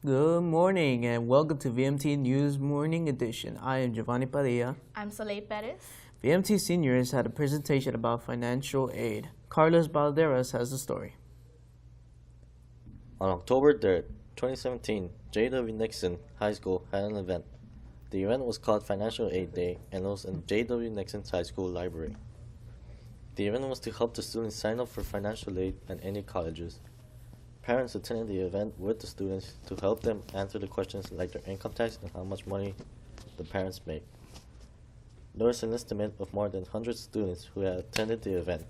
Good morning and welcome to VMT News-Morning Edition. I am Giovanni Padilla. I'm Soleil Perez. VMT seniors had a presentation about financial aid. Carlos Balderas has the story. On October 3rd, 2017, J.W. Nixon High School had an event. The event was called Financial Aid Day and it was in J.W. Nixon's high school library. The event was to help the students sign up for financial aid at any colleges. Parents attended the event with the students to help them answer the questions like their income tax and how much money the parents make. There was an estimate of more than 100 students who had attended the event.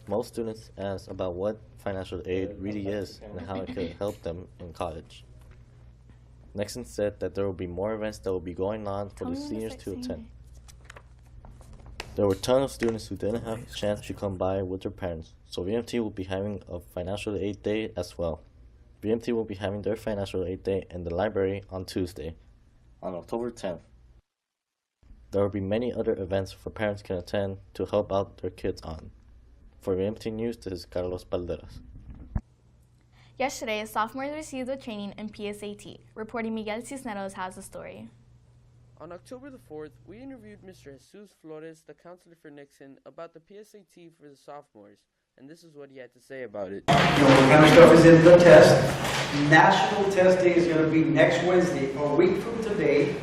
Most students asked about what financial aid really is and how it could help them in college. Nixon said that there will be more events that will be going on for the seniors to attend. There were tons of students who didn't have a chance to come by with their parents, so VMT will be having a financial aid day as well. VMT will be having their financial aid day in the library on Tuesday, on October 10th. There will be many other events for parents can attend to help out their kids on. For VMT News, this is Carlos Balderas. Yesterday, sophomores received a training in PSAT. Reporting Miguel Cisneros has the story. On October the 4th, we interviewed Mr. Jesus Flores, the counselor for Nixon, about the PSAT for the sophomores, and this is what he had to say about it. What kind of stuff is in the test? National Test Day is going to be next Wednesday, a week from today.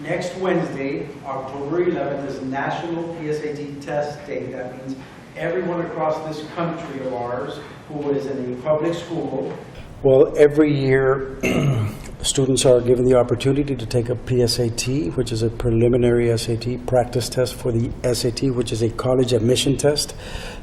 Next Wednesday, October 11th, is National PSAT Test Day. That means everyone across this country of ours who is in a public school. Well, every year, students are given the opportunity to take a PSAT, which is a preliminary SAT practice test for the SAT, which is a college admission test.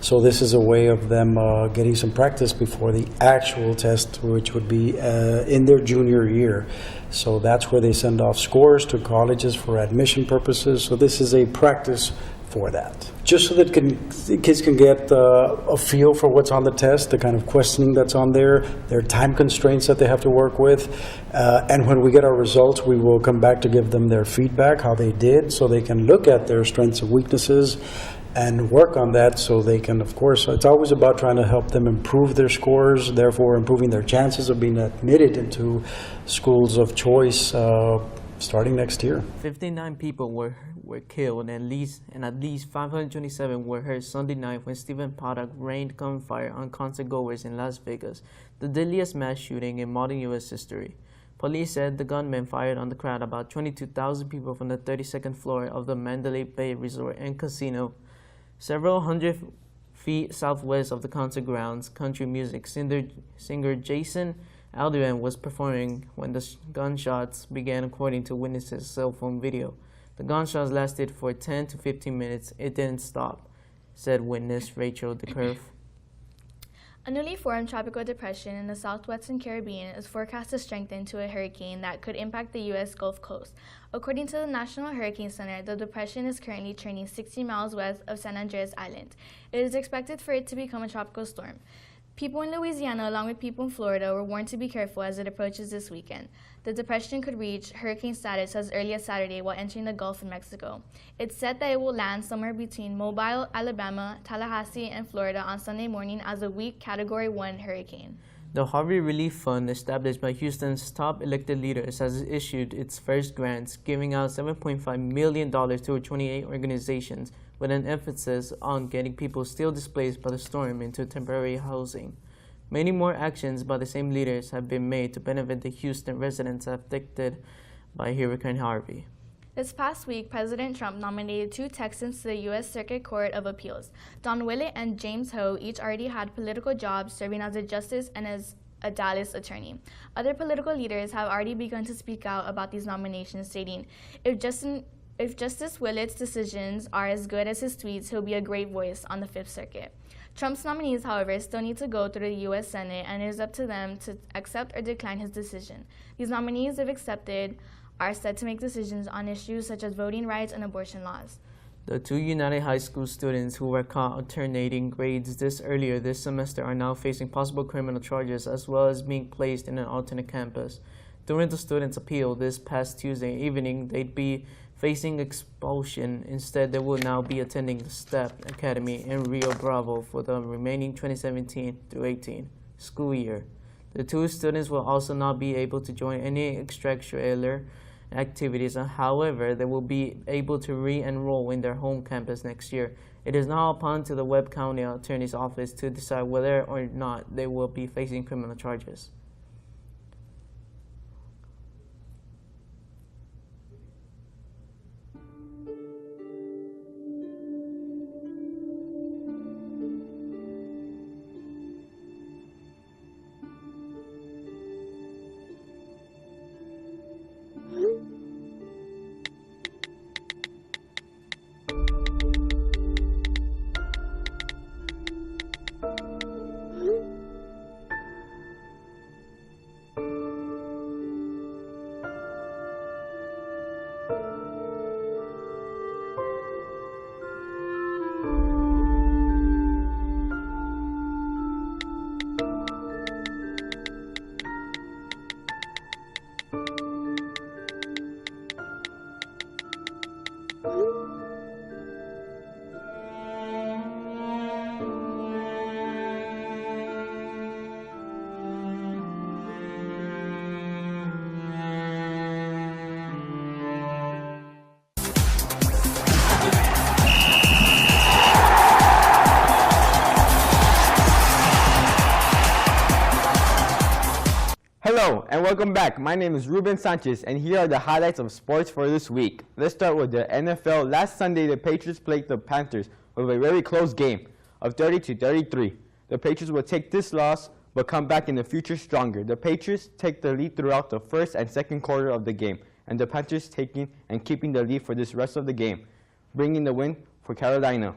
So this is a way of them getting some practice before the actual test, which would be in their junior year. So that's where they send off scores to colleges for admission purposes. So this is a practice for that, just so that kids can get a feel for what's on the test, the kind of questioning that's on there, their time constraints that they have to work with. And when we get our results, we will come back to give them their feedback, how they did, so they can look at their strengths and weaknesses and work on that so they can, of course, it's always about trying to help them improve their scores, therefore improving their chances of being admitted into schools of choice starting next year. 59 people were killed and at least 527 were hurt Sunday night when Stephen Paddock rained gunfire on concert-goers in Las Vegas, the deadliest mass shooting in modern U.S. history. Police said the gunman fired on the crowd, about 22,000 people, from the 32nd floor of the Mandalay Bay Resort and Casino. Several hundred feet southwest of the concert grounds, country music singer Jason Aldean was performing when the gunshots began, according to witnesses' cell phone video. The gunshots lasted for 10 to 15 minutes. It didn't stop, said witness Rachel DeCurve. A newly formed tropical depression in the southwestern Caribbean is forecast to strengthen to a hurricane that could impact the U.S. Gulf Coast. According to the National Hurricane Center, the depression is currently trending 60 miles west of San Andreas Island. It is expected for it to become a tropical storm. People in Louisiana, along with people in Florida, were warned to be careful as it approaches this weekend. The depression could reach hurricane status as early as Saturday while entering the Gulf of Mexico. It's said that it will land somewhere between Mobile, Alabama, Tallahassee, and Florida on Sunday morning as a weak Category 1 hurricane. The Harvey Relief Fund, established by Houston's top elected leaders, has issued its first grants, giving out $7.5 million to 28 organizations, with an emphasis on getting people still displaced by the storm into temporary housing. Many more actions by the same leaders have been made to benefit the Houston residents affected by Hurricane Harvey. This past week, President Trump nominated 2 Texans to the U.S. Circuit Court of Appeals. Don Willett and James Ho each already had political jobs serving as a justice and as a Dallas attorney. Other political leaders have already begun to speak out about these nominations, stating, if Justice Willett's decisions are as good as his tweets, he'll be a great voice on the Fifth Circuit. Trump's nominees, however, still need to go through the U.S. Senate, and it is up to them to accept or decline his decision. These nominees, if accepted, are set to make decisions on issues such as voting rights and abortion laws. The 2 United High School students who were caught alternating grades earlier this semester are now facing possible criminal charges, as well as being placed in an alternate campus. During the students' appeal this past Tuesday evening, they'd be facing expulsion. Instead, they will now be attending the STEP Academy in Rio Bravo for the remaining 2017 through 18 school year. The two students will also not be able to join any extracurricular activities. However, they will be able to re-enroll in their home campus next year. It is now upon to the Webb County Attorney's Office to decide whether or not they will be facing criminal charges. Hello and welcome back. My name is Ruben Sanchez and here are the highlights of sports for this week. Let's start with the NFL. Last Sunday, the Patriots played the Panthers with a very close game of 30-33. The Patriots will take this loss but come back in the future stronger. The Patriots take the lead throughout the first and second quarter of the game, and the Panthers taking and keeping the lead for this rest of the game, bringing the win for Carolina.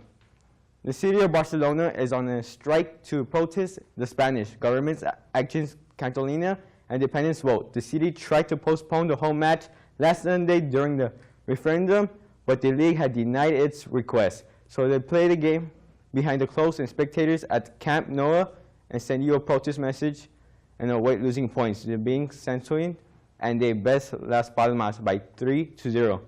The city of Barcelona is on a strike to protest the Spanish government's actions Catalina independence vote. The city tried to postpone the home match last Sunday during the referendum, but the league had denied its request. So they played the game behind the closed and spectators at Camp Nou and sent you a protest message and avoid losing points. They're being censored and they best Las Palmas by 3-0.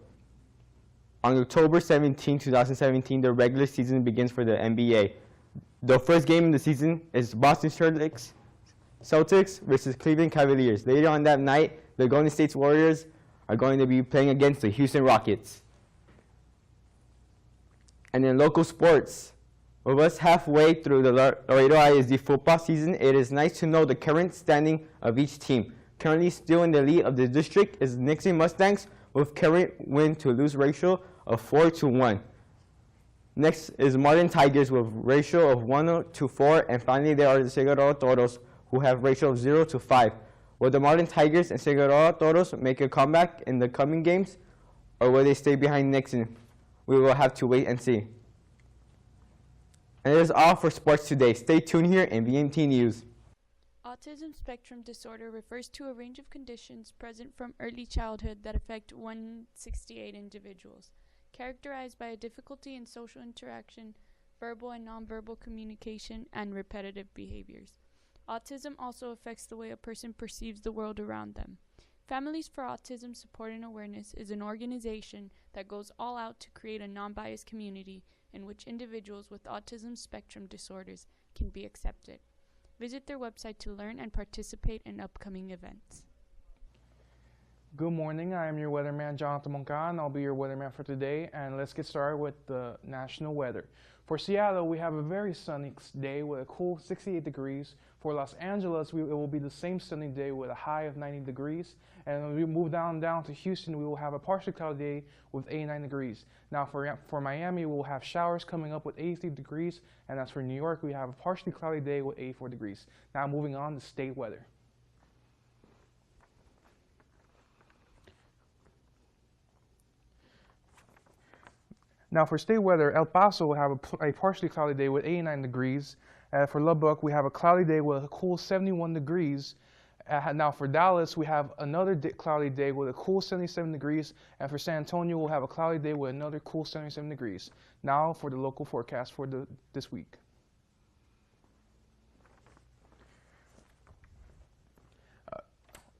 On October 17, 2017, the regular season begins for the NBA. The first game in the season is Boston Celtics versus Cleveland Cavaliers. Later on that night, the Golden State Warriors are going to be playing against the Houston Rockets. And in local sports, with us halfway through the Laredo ISD football season, it is nice to know the current standing of each team. Currently still in the lead of the district is Nixon Mustangs with current win-to-lose ratio of 4-1. Next is Martin Tigers with ratio of 1-4, and finally there are the Figueroa Toros who have ratio of 0-5. Will the Martin Tigers and Figueroa Toros make a comeback in the coming games, or will they stay behind Nixon? We will have to wait and see. And that is all for sports today. Stay tuned here in VMT News. Autism spectrum disorder refers to a range of conditions present from early childhood that affect 168 individuals, characterized by a difficulty in social interaction, verbal and nonverbal communication, and repetitive behaviors. Autism also affects the way a person perceives the world around them. Families for Autism Support and Awareness is an organization that goes all out to create a non-biased community in which individuals with autism spectrum disorders can be accepted. Visit their website to learn and participate in upcoming events. Good morning, I am your weatherman Jonathan Monca, and I'll be your weatherman for today. And let's get started with the national weather. For Seattle, we have a very sunny day with a cool 68 degrees. For Los Angeles, it will be the same sunny day with a high of 90 degrees. And when we move down to Houston, we will have a partially cloudy day with 89 degrees. Now for Miami, we will have showers coming up with 83 degrees. And as for New York, we have a partially cloudy day with 84 degrees. Now moving on to state weather. Now for state weather, El Paso will have a partially cloudy day with 89 degrees. For Lubbock, we have a cloudy day with a cool 71 degrees. Now for Dallas, we have another cloudy day with a cool 77 degrees. And for San Antonio, we'll have a cloudy day with another cool 77 degrees. Now for the local forecast for this week.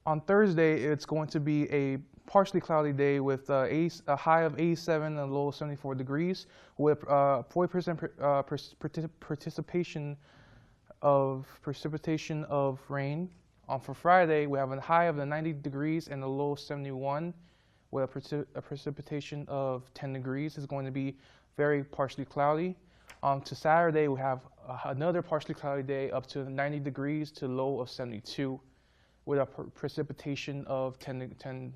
On Thursday, it's going to be a partially cloudy day with a high of 87 and a low of 74 degrees with 40% precipitation of rain For Friday, we have a high of 90 degrees and a low of 71 with a precipitation of 10 degrees. It's going to be very partially cloudy. To Saturday, we have another partially cloudy day up to 90 degrees to low of 72 with a precipitation of 10%.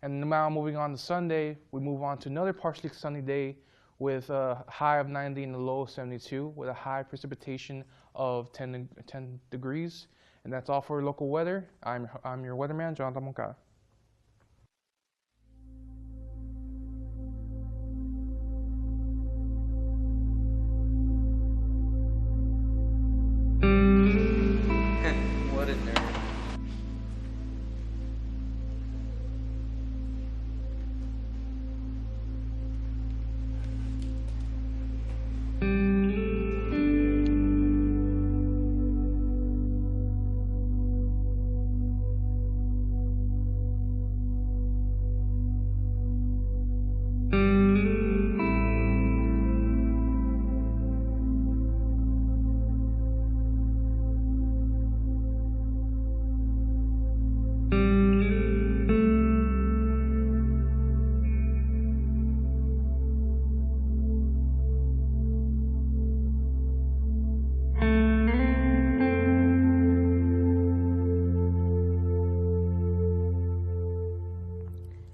And now moving on to Sunday, we move on to another partially sunny day with a high of 90 and a low of 72 with a high precipitation of 10 degrees. And that's all for local weather. I'm your weatherman, Jonathan Moncada. What a nerd.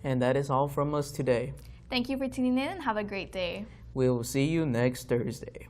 And that is all from us today. Thank you for tuning in and have a great day. We will see you next Thursday.